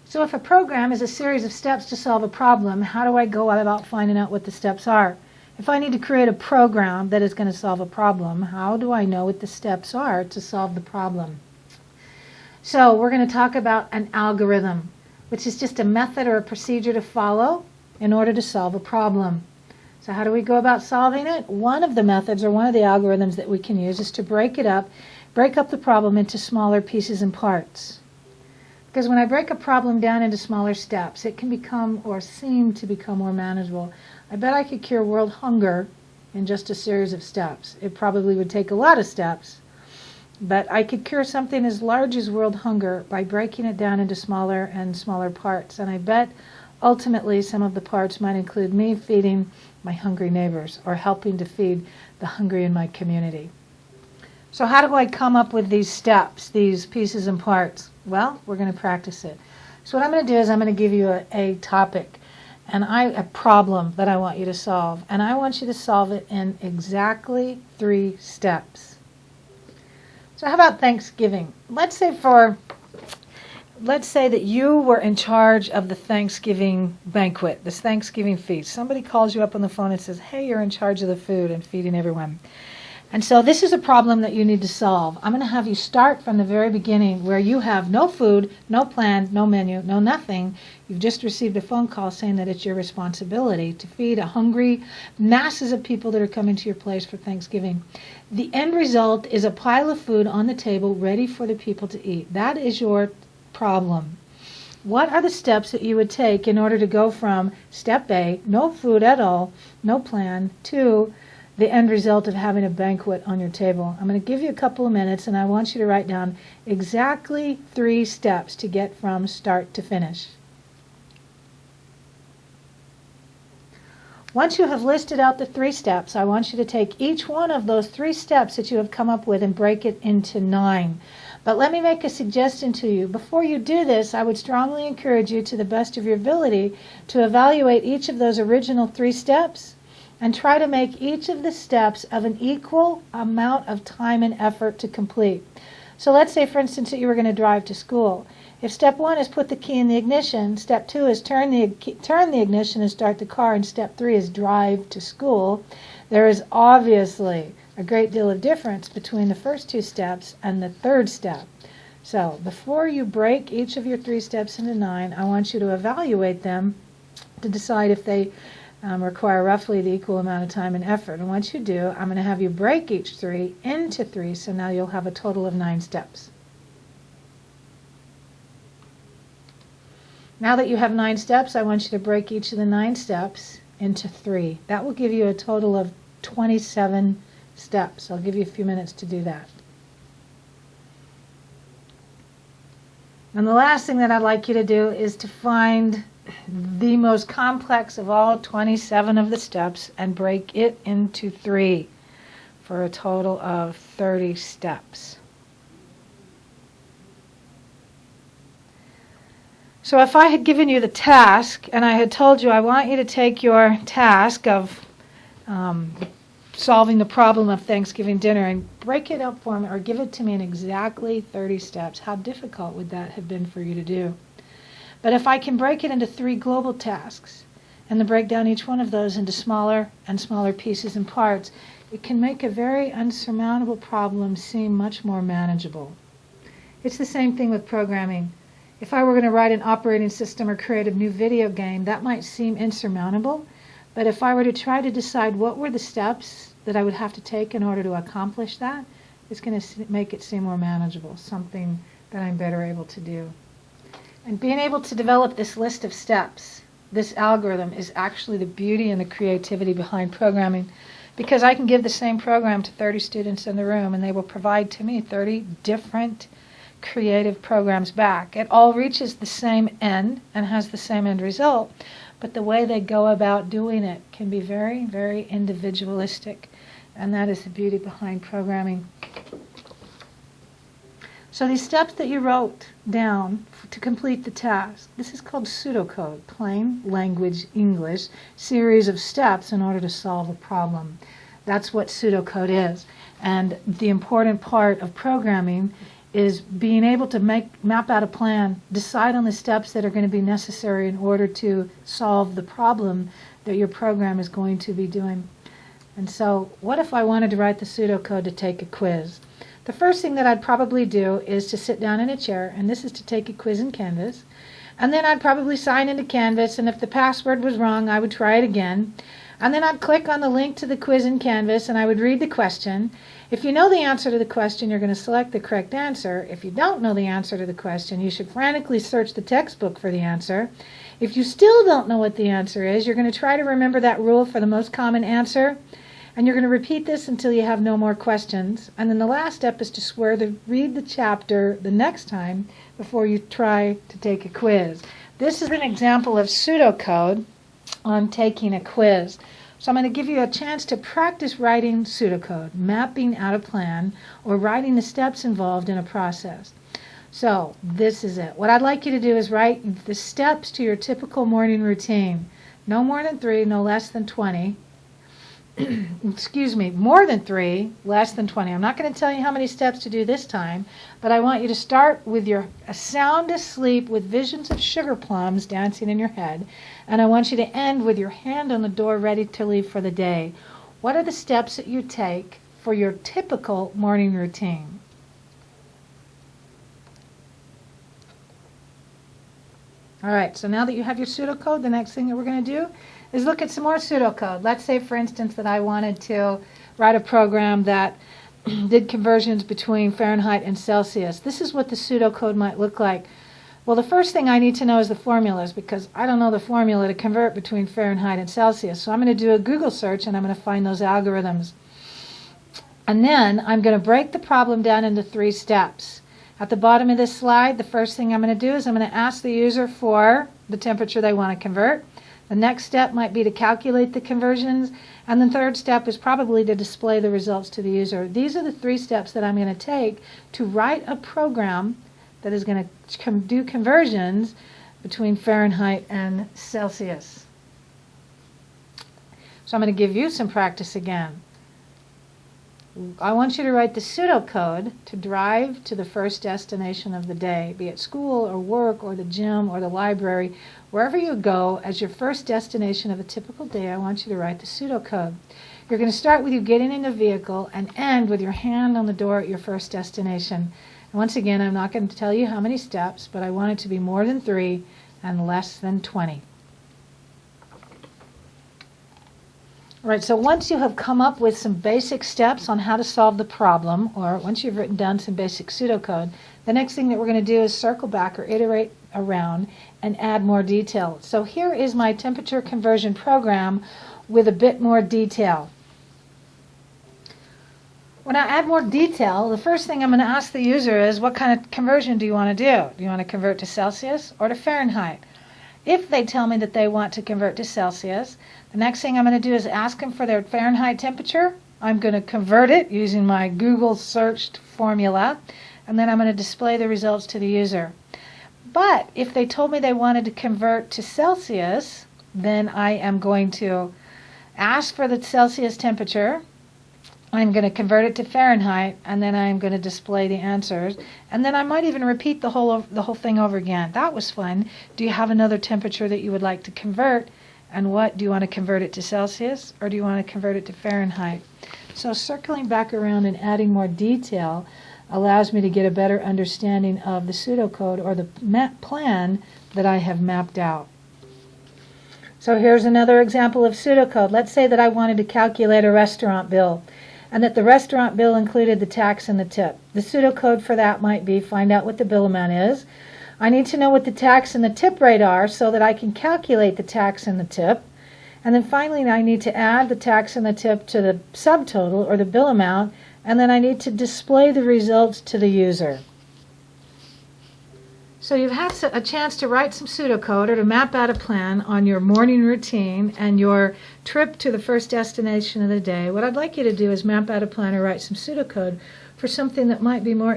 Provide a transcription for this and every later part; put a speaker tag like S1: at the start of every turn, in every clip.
S1: So if a program is a series of steps to solve a problem, how do I go about finding out what the steps are? If I need to create a program that is going to solve a problem, how do I know what the steps are to solve the problem? So we're going to talk about an algorithm, which is just a method or a procedure to follow in order to solve a problem. So how do we go about solving it? One of the methods or one of the algorithms that we can use is to break up the problem into smaller pieces and parts. Because when I break a problem down into smaller steps, it can become or seem to become more manageable. I bet I could cure world hunger in just a series of steps. It probably would take a lot of steps, but I could cure something as large as world hunger by breaking it down into smaller and smaller parts. And I bet ultimately some of the parts might include me feeding my hungry neighbors or helping to feed the hungry in my community. So how do I come up with these steps, these pieces and parts? Well, we're going to practice it. So what I'm going to do is I'm going to give you a topic and a problem that I want you to solve. And I want you to solve it in exactly 3 steps. So how about Thanksgiving? Let's say that you were in charge of the Thanksgiving banquet, this Thanksgiving feast. Somebody calls you up on the phone and says, hey, you're in charge of the food and feeding everyone. And so this is a problem that you need to solve. I'm going to have you start from the very beginning where you have no food, no plan, no menu, no nothing. You've just received a phone call saying that it's your responsibility to feed a hungry masses of people that are coming to your place for Thanksgiving. The end result is a pile of food on the table ready for the people to eat. That is your problem. What are the steps that you would take in order to go from step A, no food at all, no plan, to the end result of having a banquet on your table? I'm going to give you a couple of minutes and I want you to write down exactly 3 steps to get from start to finish. Once you have listed out the 3 steps, I want you to take each one of those 3 steps that you have come up with and break it into 9. But let me make a suggestion to you. Before you do this, I would strongly encourage you to the best of your ability to evaluate each of those original 3 steps and try to make each of the steps of an equal amount of time and effort to complete. So let's say, for instance, that you were going to drive to school. If step 1 is put the key in the ignition, step 2 is turn the ignition and start the car, and step 3 is drive to school, there is obviously a great deal of difference between the first 2 steps and the 3rd step. So before you break each of your 3 steps into 9, I want you to evaluate them to decide if they require roughly the equal amount of time and effort. And once you do, I'm going to have you break each 3 into 3, so now you'll have a total of 9 steps. Now that you have 9 steps, I want you to break each of the 9 steps into 3. That will give you a total of 27 steps. I'll give you a few minutes to do that. And the last thing that I'd like you to do is to find the most complex of all 27 of the steps and break it into 3 for a total of 30 steps. So if I had given you the task and I had told you I want you to take your task of solving the problem of Thanksgiving dinner and break it up for me or give it to me in exactly 30 steps, how difficult would that have been for you to do? But if I can break it into 3 global tasks and then break down each one of those into smaller and smaller pieces and parts, it can make a very unsurmountable problem seem much more manageable. It's the same thing with programming. If I were going to write an operating system or create a new video game, that might seem insurmountable. But if I were to try to decide what were the steps that I would have to take in order to accomplish that, it's going to make it seem more manageable, something that I'm better able to do. And being able to develop this list of steps, this algorithm, is actually the beauty and the creativity behind programming, because I can give the same program to 30 students in the room and they will provide to me 30 different creative programs back. It all reaches the same end and has the same end result, but the way they go about doing it can be very, very individualistic, and that is the beauty behind programming. So these steps that you wrote down to complete the task, this is called pseudocode, plain language English, series of steps in order to solve a problem. That's what pseudocode is. And the important part of programming is being able to map out a plan, decide on the steps that are going to be necessary in order to solve the problem that your program is going to be doing. And so what if I wanted to write the pseudocode to take a quiz? The first thing that I'd probably do is to sit down in a chair, and this is to take a quiz in Canvas. And then I'd probably sign into Canvas, and if the password was wrong, I would try it again. And then I'd click on the link to the quiz in Canvas, and I would read the question. If you know the answer to the question, you're going to select the correct answer. If you don't know the answer to the question, you should frantically search the textbook for the answer. If you still don't know what the answer is, you're going to try to remember that rule for the most common answer. And you're going to repeat this until you have no more questions. And then the last step is to swear to read the chapter the next time before you try to take a quiz. This is an example of pseudocode on taking a quiz. So I'm going to give you a chance to practice writing pseudocode, mapping out a plan, or writing the steps involved in a process. So this is it. What I'd like you to do is write the steps to your typical morning routine. No more than 3, no less than 20. Excuse me, more than 3, less than 20. I'm not going to tell you how many steps to do this time, but I want you to start with your sound asleep with visions of sugar plums dancing in your head, and I want you to end with your hand on the door ready to leave for the day. What are the steps that you take for your typical morning routine? All right, so now that you have your pseudocode, the next thing that we're going to do is look at some more pseudocode. Let's say, for instance, that I wanted to write a program that did conversions between Fahrenheit and Celsius. This is what the pseudocode might look like. Well, the first thing I need to know is the formulas, because I don't know the formula to convert between Fahrenheit and Celsius. So I'm going to do a Google search, and I'm going to find those algorithms. And then I'm going to break the problem down into 3 steps. At the bottom of this slide, the first thing I'm going to do is I'm going to ask the user for the temperature they want to convert. The next step might be to calculate the conversions, and the third step is probably to display the results to the user. These are the 3 steps that I'm going to take to write a program that is going to do conversions between Fahrenheit and Celsius. So I'm going to give you some practice again. I want you to write the pseudocode to drive to the first destination of the day, be it school or work or the gym or the library. Wherever you go as your first destination of a typical day, I want you to write the pseudocode. You're going to start with you getting in a vehicle and end with your hand on the door at your first destination. And once again, I'm not going to tell you how many steps, but I want it to be more than 3 and less than 20. All right, so once you have come up with some basic steps on how to solve the problem, or once you've written down some basic pseudocode, the next thing that we're going to do is circle back or iterate around and add more detail. So here is my temperature conversion program with a bit more detail. When I add more detail, the first thing I'm going to ask the user is, what kind of conversion do you want to do? Do you want to convert to Celsius or to Fahrenheit? If they tell me that they want to convert to Celsius, the next thing I'm going to do is ask them for their Fahrenheit temperature. I'm going to convert it using my Google searched formula, and then I'm going to display the results to the user. But if they told me they wanted to convert to Celsius, then I am going to ask for the Celsius temperature. I'm going to convert it to Fahrenheit, and then I'm going to display the answers. And then I might even repeat the whole thing over again. That was fun. Do you have another temperature that you would like to convert? And what, do you want to convert it to Celsius, or do you want to convert it to Fahrenheit? So circling back around and adding more detail allows me to get a better understanding of the pseudocode or the plan that I have mapped out. So here's another example of pseudocode. Let's say that I wanted to calculate a restaurant bill, and that the restaurant bill included the tax and the tip. The pseudocode for that might be, find out what the bill amount is. I need to know what the tax and the tip rate are so that I can calculate the tax and the tip. And then finally, I need to add the tax and the tip to the subtotal or the bill amount, and then I need to display the results to the user. So you've had a chance to write some pseudocode or to map out a plan on your morning routine and your trip to the first destination of the day. What I'd like you to do is map out a plan or write some pseudocode for something that might be more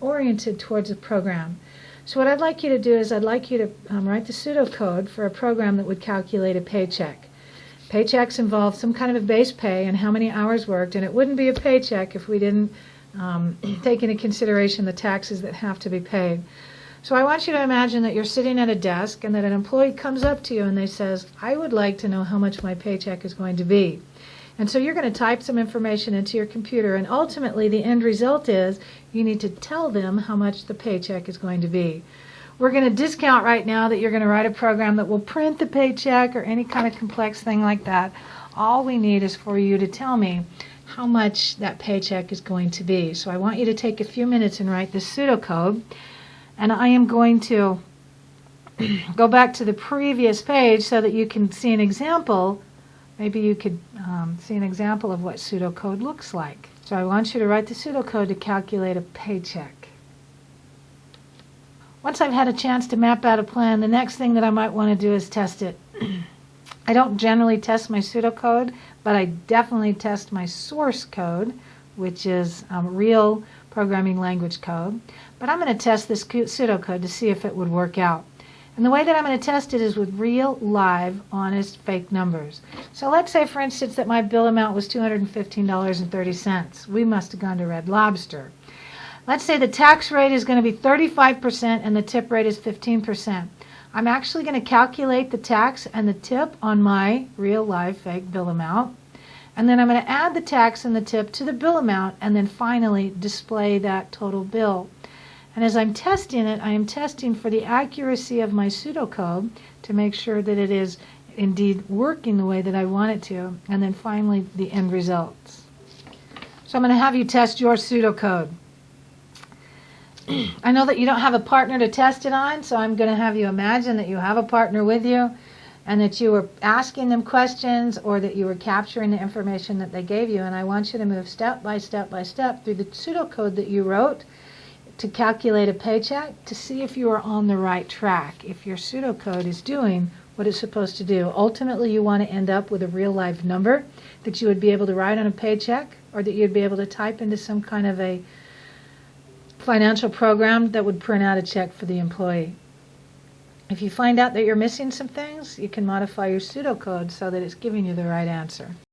S1: oriented towards a program. So what I'd like you to do is I'd like you to write the pseudocode for a program that would calculate a paycheck. Paychecks involve some kind of a base pay and how many hours worked, and it wouldn't be a paycheck if we didn't take into consideration the taxes that have to be paid. So I want you to imagine that you're sitting at a desk and that an employee comes up to you and they says, I would like to know how much my paycheck is going to be. And so you're going to type some information into your computer, and ultimately the end result is you need to tell them how much the paycheck is going to be. We're going to discount right now that you're going to write a program that will print the paycheck or any kind of complex thing like that. All we need is for you to tell me how much that paycheck is going to be. So I want you to take a few minutes and write this pseudocode. And I am going to go back to the previous page so that you can see an example. Maybe you could see an example of what pseudocode looks like. So I want you to write the pseudocode to calculate a paycheck. Once I've had a chance to map out a plan, the next thing that I might want to do is test it. I don't generally test my pseudocode, but I definitely test my source code, which is real programming language code. But I'm going to test this pseudocode to see if it would work out. And the way that I'm going to test it is with real, live, honest, fake numbers. So let's say, for instance, that my bill amount was $215.30. We must have gone to Red Lobster. Let's say the tax rate is going to be 35% and the tip rate is 15%. I'm actually going to calculate the tax and the tip on my real, live, fake bill amount. And then I'm going to add the tax and the tip to the bill amount and then finally display that total bill. And as I'm testing it, I am testing for the accuracy of my pseudocode to make sure that it is indeed working the way that I want it to, and then finally the end results. So I'm going to have you test your pseudocode. I know that you don't have a partner to test it on, so I'm going to have you imagine that you have a partner with you and that you were asking them questions or that you were capturing the information that they gave you, and I want you to move step by step by step through the pseudocode that you wrote to calculate a paycheck to see if you are on the right track, if your pseudocode is doing what it's supposed to do. Ultimately, you want to end up with a real live number that you would be able to write on a paycheck or that you'd be able to type into some kind of a financial program that would print out a check for the employee. If you find out that you're missing some things, you can modify your pseudocode so that it's giving you the right answer.